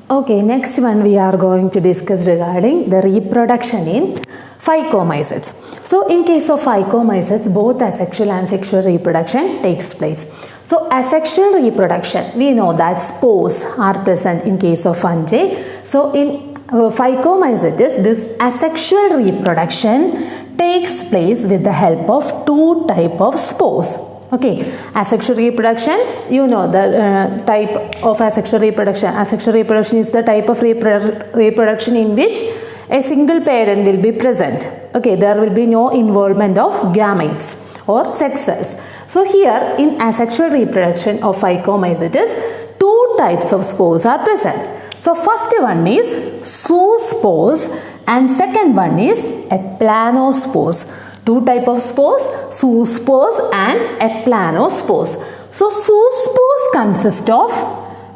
Okay, next one we are going to discuss regarding the reproduction in phycomycetes. So in case of phycomycetes, both asexual and sexual reproduction takes place. So asexual reproduction, we know that spores are present in case of fungi. So in phycomycetes, this asexual reproduction takes place with the help of two types of spores. Okay, asexual reproduction, you know the type of asexual reproduction. Asexual reproduction is the type of reproduction in which a single parent will be present. Okay, there will be no involvement of gametes or sex cells. So here in asexual reproduction of phycomycetes, two types of spores are present. So first one is zoospores and second one is eplanospores. Two types of spores, zoospores and eplanospores. So zoospores consist of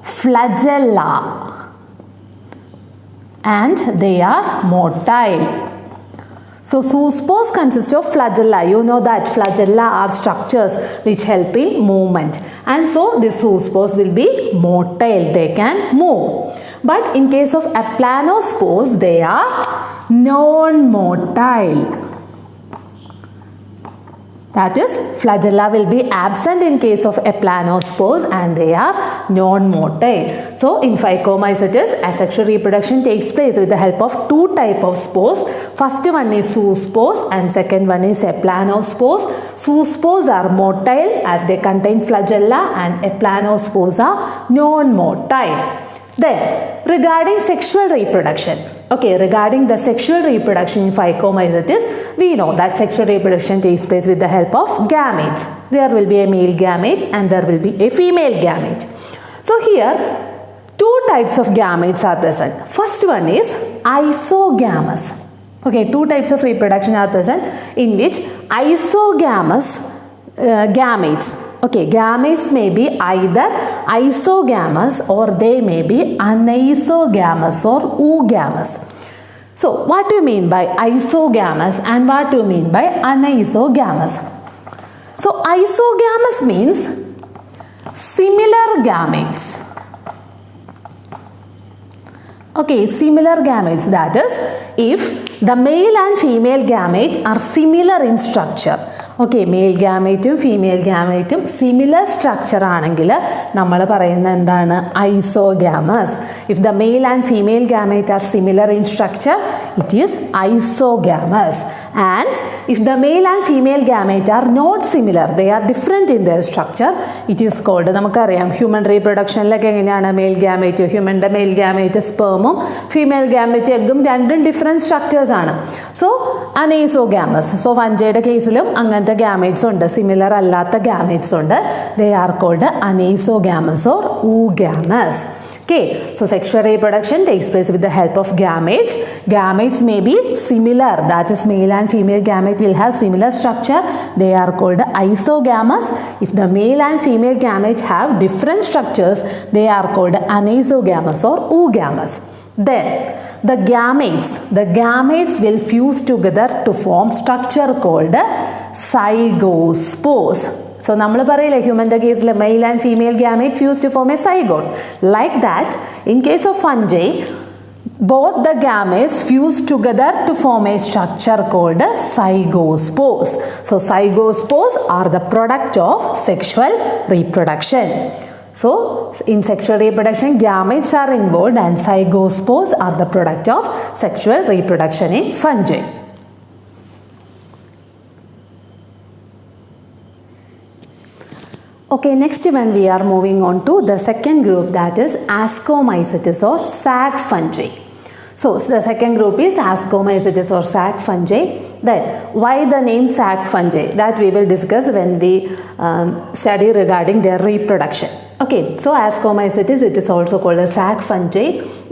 flagella and they are motile. So zoospores consist of flagella. You know that flagella are structures which help in movement, and so the zoospores will be motile. They can move. But in case of eplanospores, they are non-motile. That is, flagella will be absent in case of eplanospores and they are non-motile. So in phycomycetes, asexual reproduction takes place with the help of two types of spores. First one is zoospores and second one is eplanospores. Zoospores are motile as they contain flagella and eplanospores are non-motile. Then regarding sexual reproduction. Okay, regarding the sexual reproduction in phycomycetes, we know that sexual reproduction takes place with the help of gametes. There will be a male gamete and there will be a female gamete. So here, two types of gametes are present. First one is isogamous. Okay, two types of reproduction are present in which isogamous gametes. Okay, gametes may be either isogamous or they may be anisogamous or oogamous. So, what do you mean by isogamous and what do you mean by anisogamous? So, isogamous means similar gametes. Okay, similar gametes, that is, if the male and female gamete are similar in structure. Okay, male gametum female gametum similar structure ആണെങ്കിൽ നമ്മൾ പറയുന്നത് എന്താണ് isogamous. If the male and female gamete are similar in structure, it is isogamous. And if the male and female gamete are not similar, they are different in their structure, it is called, നമുക്കറിയാം human റീപ്രൊഡക്ഷനിലൊക്കെ എങ്ങനെയാണ് male gamete, ഹ്യൂമൻ്റെ male gamete സ്പെർമും female gamete എഗ്ഗും രണ്ടും different structures ആണ്. So anisogamous. So ഫഞ്ചയുടെ കേസിലും അങ്ങനത്തെ gametes ഉണ്ട്, സിമിലർ അല്ലാത്ത gametes ഉണ്ട്. They are called anisogamous or oogamous. Okay, so sexual reproduction takes place with the help of gametes. Gametes may be similar, that is male and female gamete will have similar structure. They are called isogamous. If the male and female gamete have different structures, they are called anisogamous or oogamous. Then the gametes will fuse together to form structure called zygospores. So, നമ്മൾ പറയില്ലേ ഹ്യൂമൻ്റെ കേസിൽ male and female gamete fuse to form a zygote. Like that in case of fungi, both the gametes fuse together to form a structure called zygospores. So, zygospores are the product of sexual reproduction. So, in sexual reproduction, gametes are involved and zygospores are the product of sexual reproduction in fungi. Okay, next one we are moving on to the second group, that is ascomycetes or sac fungi. So, the second group is ascomycetes or sac fungi. Then, why the name sac fungi? That we will discuss when we study regarding their reproduction. Okay, so ascomycetes, it is also called a sac fungi.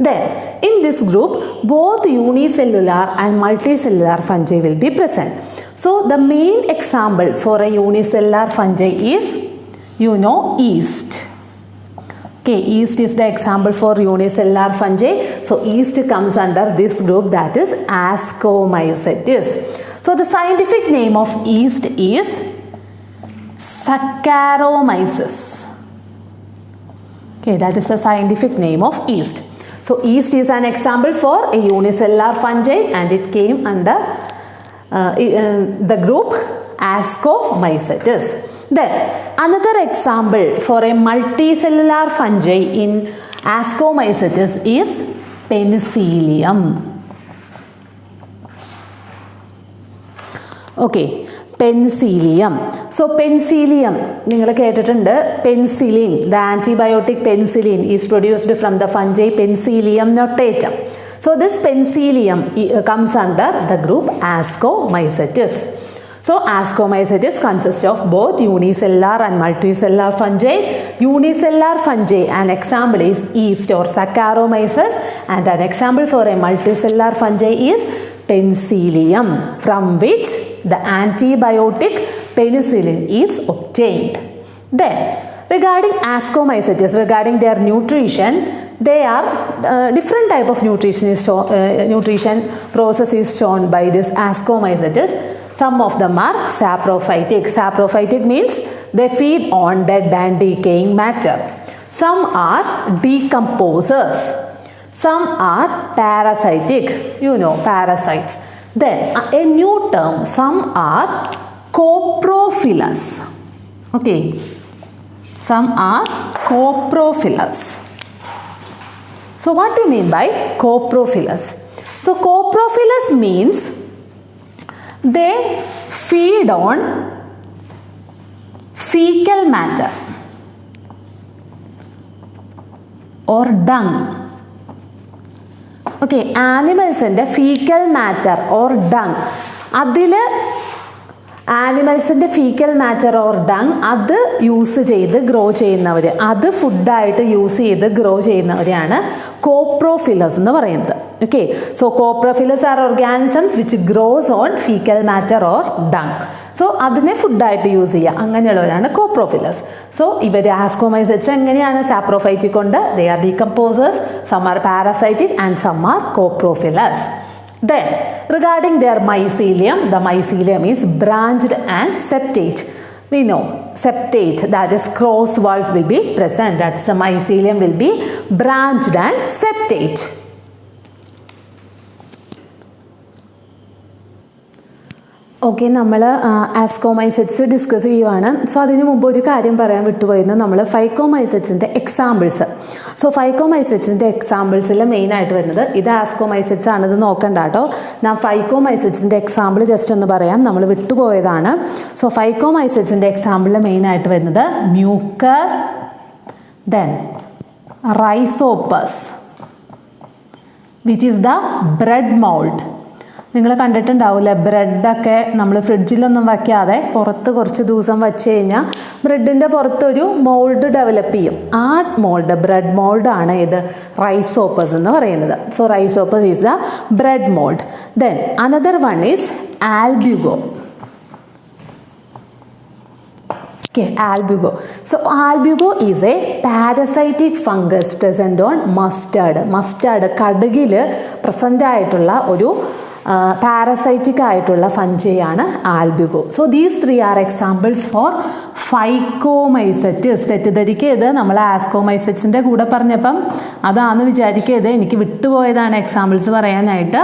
Then, in this group, both unicellular and multicellular fungi will be present. So, the main example for a unicellular fungi is, you know, yeast. Okay, yeast is the example for unicellular fungi. So, yeast comes under this group, that is ascomycetes. So, the scientific name of yeast is Saccharomyces. Okay, that is the scientific name of yeast. So yeast is an example for a unicellular fungi and it came under the group Ascomycetes. Then another example for a multicellular fungi in Ascomycetes is Penicillium. Okay, Penicillium. So Penicillium, നിങ്ങൾ കേട്ടിട്ടുണ്ട് penicillin, the antibiotic penicillin is produced from the fungi Penicillium notatum. So this Penicillium comes under the group Ascomycetes. So Ascomycetes consists of both unicellular and multicellular fungi. Unicellular fungi, an example is yeast or Saccharomyces, and an example for a multicellular fungi is Penicillium, from which the antibiotic penicillin is obtained. Then regarding Ascomycetes, regarding their nutrition, they are different type of nutrition process is shown by this Ascomycetes. Some of them are saprophytic. Saprophytic means they feed on dead and decaying matter. Some are decomposers. Some are parasitic, parasites. Then a new term, some are coprophilous. Okay, some are coprophilous. So what do you mean by coprophilous? So coprophilous means they feed on fecal matter or dung. Okay, animals in the fecal matter or dung. Adile animals in the fecal matter or dung, അത് use ചെയ്ത് grow ചെയ്യുന്നവർ, അത് ഫുഡായിട്ട് use ചെയ്ത് grow ചെയ്യുന്നവരെയാണ് കോപ്രോഫിലസ് എന്ന് പറയുന്നത്. Okay, so coprophilous are organisms which grows on fecal matter or dung. So അതിനെ ഫുഡായിട്ട് use ചെയ്യുക, അങ്ങനെയുള്ളവരാണ് കോപ്രോഫിലസ്. So ഇവർ ആസ്കോമൈസെറ്റ്സ് എങ്ങനെയാണ്? സാപ്രോഫൈറ്റിക് കൊണ്ട് they are decomposers, some are parasitic and some are coprophilous. Then regarding their mycelium, the mycelium is branched and septate. We know septate, that is cross walls will be present, that is the mycelium will be branched and septate. Okay, നമ്മൾ ആസ്കോമൈസെറ്റ്സ് discuss ചെയ്യുവാണ്. So അതിന് മുമ്പ് ഒരു കാര്യം പറയാൻ വിട്ടുപോയിരുന്നു, നമ്മൾ ഫൈക്കോമൈസെറ്റ്സിൻ്റെ examples. So ഫൈക്കോമൈസെറ്റ്സിൻ്റെ എക്സാമ്പിൾസിൽ മെയിനായിട്ട് വരുന്നത് ഇത് ആസ്കോമൈസെറ്റ്സ് ആണിത് നോക്കണ്ട കേട്ടോ. ഞാൻ ഫൈക്കോമൈസെറ്റ്സിൻ്റെ എക്സാമ്പിൾ ജസ്റ്റ് ഒന്ന് പറയാം, നമ്മൾ വിട്ടുപോയതാണ്. സോ ഫൈക്കോമൈസെറ്റ്സിൻ്റെ എക്സാമ്പിളിൽ മെയിനായിട്ട് വരുന്നത് Mucor, then Rhizopus which is the bread mould. നിങ്ങൾ കണ്ടിട്ടുണ്ടാവില്ലേ, ബ്രെഡൊക്കെ നമ്മൾ ഫ്രിഡ്ജിലൊന്നും വയ്ക്കാതെ പുറത്ത് കുറച്ച് ദിവസം വെച്ച് കഴിഞ്ഞാൽ ബ്രെഡിൻ്റെ പുറത്തൊരു മോൾഡ് ഡെവലപ്പ് ചെയ്യും. ആ മോൾഡ്, ബ്രെഡ് മോൾഡാണ് ഇത് റൈസോപ്പസ് എന്ന് പറയുന്നത്. So rhizopus is the bread mould. Then another one is albugo. Okay, albugo. So albugo is a parasitic fungus present on mustard. Mustard കടുകിൽ പ്രസൻ്റ് ആയിട്ടുള്ള ഒരു പാരസൈറ്റിക് ആയിട്ടുള്ള ഫഞ്ചിയാണ് albugo. So these three are examples for phycomycetes. തെറ്റിദ്ധരിക്കരുത്, നമ്മൾ ആസ്കോമൈസെറ്റ്സിൻ്റെ കൂടെ പറഞ്ഞപ്പം അതാണെന്ന് വിചാരിക്കരുത്, എനിക്ക് വിട്ടുപോയതാണ് എക്സാമ്പിൾസ് പറയാനായിട്ട്.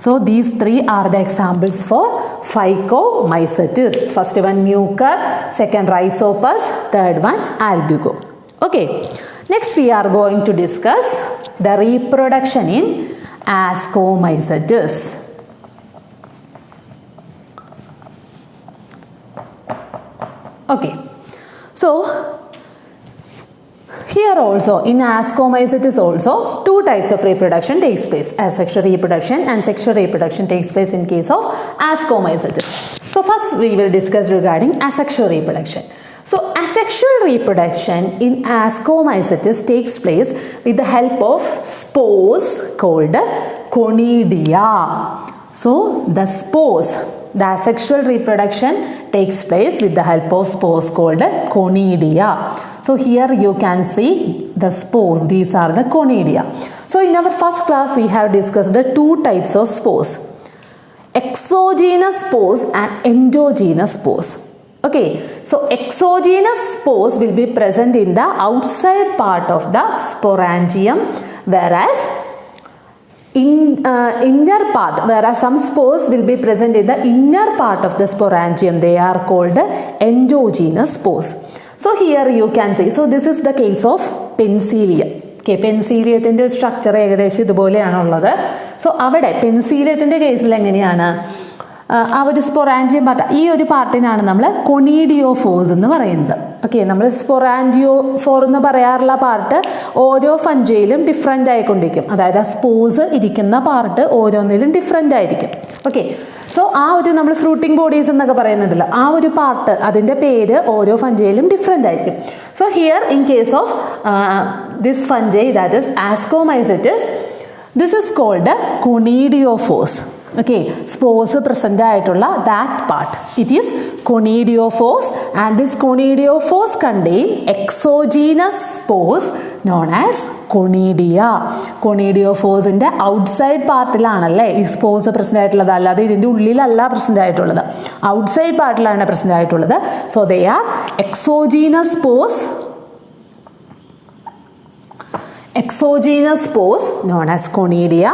So these three are the examples for Phycomycetes. First one Mucor, second Rhizopus, third one Albugo. Okay, next we are going to discuss the reproduction in Ascomycetes. Okay, so here also in Ascomycetes also two types of reproduction takes place, asexual reproduction and sexual reproduction takes place in case of Ascomycetes. So first we will discuss regarding asexual reproduction. So asexual reproduction in Ascomycetes takes place with the help of spores called conidia. So the spores, the asexual reproduction takes place with the help of spores called conidia. So here you can see the spores, these are the conidia. So in our first class we have discussed the two types of spores, exogenous spores and endogenous spores. Okay, so exogenous spores will be present in the outside part of the sporangium, whereas inner part, whereas some spores will be present in the inner part of the sporangium. They are called endogenous spores. So here you can see, so this is the case of penicillium. Okay, പെൻസീലിയത്തിൻ്റെ structure ഏകദേശം ഇതുപോലെയാണുള്ളത്. So അവിടെ പെൻസീലിയത്തിൻ്റെ കേസിൽ എങ്ങനെയാണ്, ആ ഒരു സ്പൊറാൻജിയം part, ഈ ഒരു പാർട്ടിനാണ് നമ്മൾ കൊണീഡിയോഫോഴ്സ് എന്ന് പറയുന്നത്. ഓക്കെ, നമ്മൾ സ്പൊറാൻജിയോഫോർ എന്ന് പറയാറുള്ള പാർട്ട് ഓരോ ഫഞ്ചയിലും ഡിഫറെൻ്റ് ആയിക്കൊണ്ടിരിക്കും. അതായത് ആ സ്പോസ് ഇരിക്കുന്ന പാർട്ട് ഓരോന്നിലും ഡിഫറെൻ്റ് ആയിരിക്കും. ഓക്കെ, സോ ആ ഒരു നമ്മൾ ഫ്രൂട്ടിംഗ് ബോഡീസ് എന്നൊക്കെ പറയുന്നുണ്ടല്ലോ, ആ ഒരു പാർട്ട് അതിൻ്റെ പേര് ഓരോ ഫഞ്ചയിലും ഡിഫറെൻ്റ് ആയിരിക്കും. So here in case of this fungi that is ascomycetes, this is called conidiophores. Okay, spores present ആയിട്ടുള്ള that part, it is conidiophores, and this conidiophores contain exogenous spores known as conidia. Conidiophores-ന്റെ outside പാർട്ടിലാണല്ലേ ഈ spores present ആയിട്ടുള്ളത്, അല്ലാതെ ഇതിൻ്റെ ഉള്ളിലല്ല present ആയിട്ടുള്ളത്, outside പാർട്ടിലാണ് present ആയിട്ടുള്ളത്. So they are exogenous spores, exogenous spores known as conidia,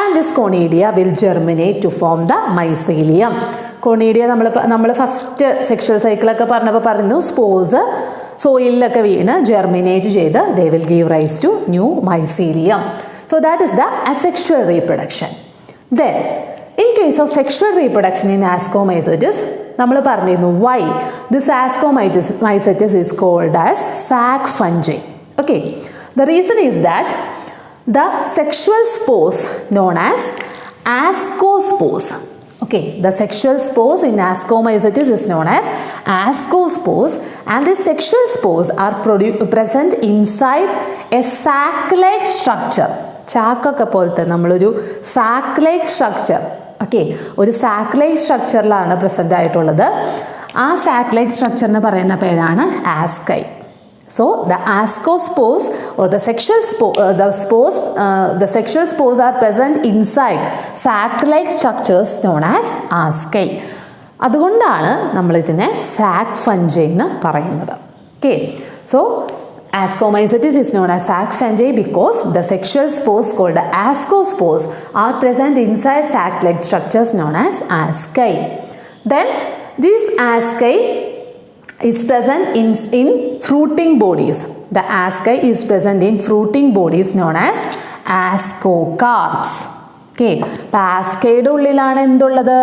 and this conidia will germinate to form the mycelium. Conidia നമ്മൾ first sexual സൈക്കിളൊക്കെ പറഞ്ഞപ്പോൾ പറഞ്ഞു spores സോയിലൊക്കെ വീണ് ജെർമിനേറ്റ് ചെയ്ത് they will give rise to new mycelium. So that is the asexual reproduction. Then in case of sexual reproduction in Ascomycetes, നമ്മൾ പറഞ്ഞിരുന്നു why this Ascomycetes is called as sac fungi. Okay, the reason is that the sexual spores known as ascospores. Okay, the sexual spores in Ascomycetes is known as ascospores, and the sexual spores are present inside a sac-like structure. ചാക്കൊക്കെ പോലത്തെ നമ്മളൊരു sac-like structure. Okay, ഒരു sac-like സ്ട്രക്ചറിലാണ് present ആയിട്ടുള്ളത്. ആ sac-like സ്ട്രക്ചറിന് പറയുന്ന പേരാണ് ആസ്കൈ. So the ascospores or the sexual spores are present inside sac-like structures known as asci. അതുകൊണ്ടാണ് നമ്മൾ ഇതിനെ sac fungi എന്ന് പറയുന്നത്. Okay, so Ascomycetes is known as sac fungi because the sexual spores called ascospores are present inside sac-like structures known as asci. Then these asci is present in fruiting bodies. The asci is present in fruiting bodies known as ascocarps. Okay, അപ്പോൾ ആസ്കയുടെ ഉള്ളിലാണ് എന്തുള്ളത്,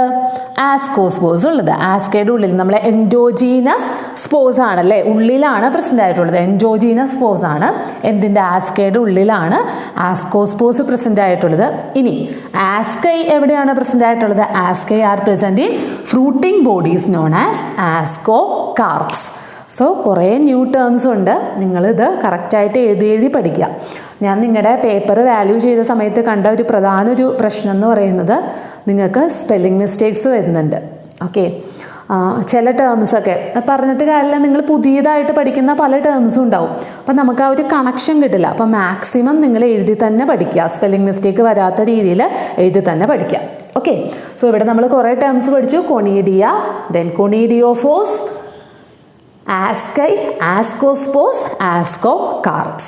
ആസ്കോസ്പോസ് ഉള്ളത്. ആസ്കയുടെ ഉള്ളിൽ നമ്മൾ endogenous സ്പോസ് ആണല്ലേ, ഉള്ളിലാണ് present ആയിട്ടുള്ളത്. Endogenous സ്പോസ് ആണ് എന്തിൻ്റെ, ആസ്കയുടെ ഉള്ളിലാണ് ആസ്കോസ്പോസ് പ്രസന്റ് ആയിട്ടുള്ളത്. ഇനി ആസ്കൈ എവിടെയാണ് പ്രസന്റ് ആയിട്ടുള്ളത്, asci are present in fruiting bodies known as ascocarps. So കുറേ ന്യൂ ടേംസ് ഉണ്ട്, നിങ്ങളിത് കറക്റ്റായിട്ട് എഴുതി പഠിക്കുക. ഞാൻ നിങ്ങളുടെ പേപ്പർ വാല്യൂ ചെയ്ത സമയത്ത് കണ്ട ഒരു പ്രധാന പ്രശ്നം എന്ന് പറയുന്നത് നിങ്ങൾക്ക് സ്പെല്ലിംഗ് മിസ്റ്റേക്സ് വരുന്നുണ്ട്. ഓക്കെ, ചില ടേംസൊക്കെ പറഞ്ഞിട്ട് കാര്യമില്ല, നിങ്ങൾ പുതിയതായിട്ട് പഠിക്കുന്ന പല ടേംസും ഉണ്ടാവും. അപ്പം നമുക്ക് ആ ഒരു കണക്ഷൻ കിട്ടില്ല. അപ്പം മാക്സിമം നിങ്ങൾ എഴുതി തന്നെ പഠിക്കുക, സ്പെല്ലിംഗ് മിസ്റ്റേക്ക് വരാത്ത രീതിയിൽ എഴുതി തന്നെ പഠിക്കുക. ഓക്കെ, സോ ഇവിടെ നമ്മൾ കുറേ ടേംസ് പഠിച്ചു. Conidia, then conidiophores, asci, ascospores, ascocarps.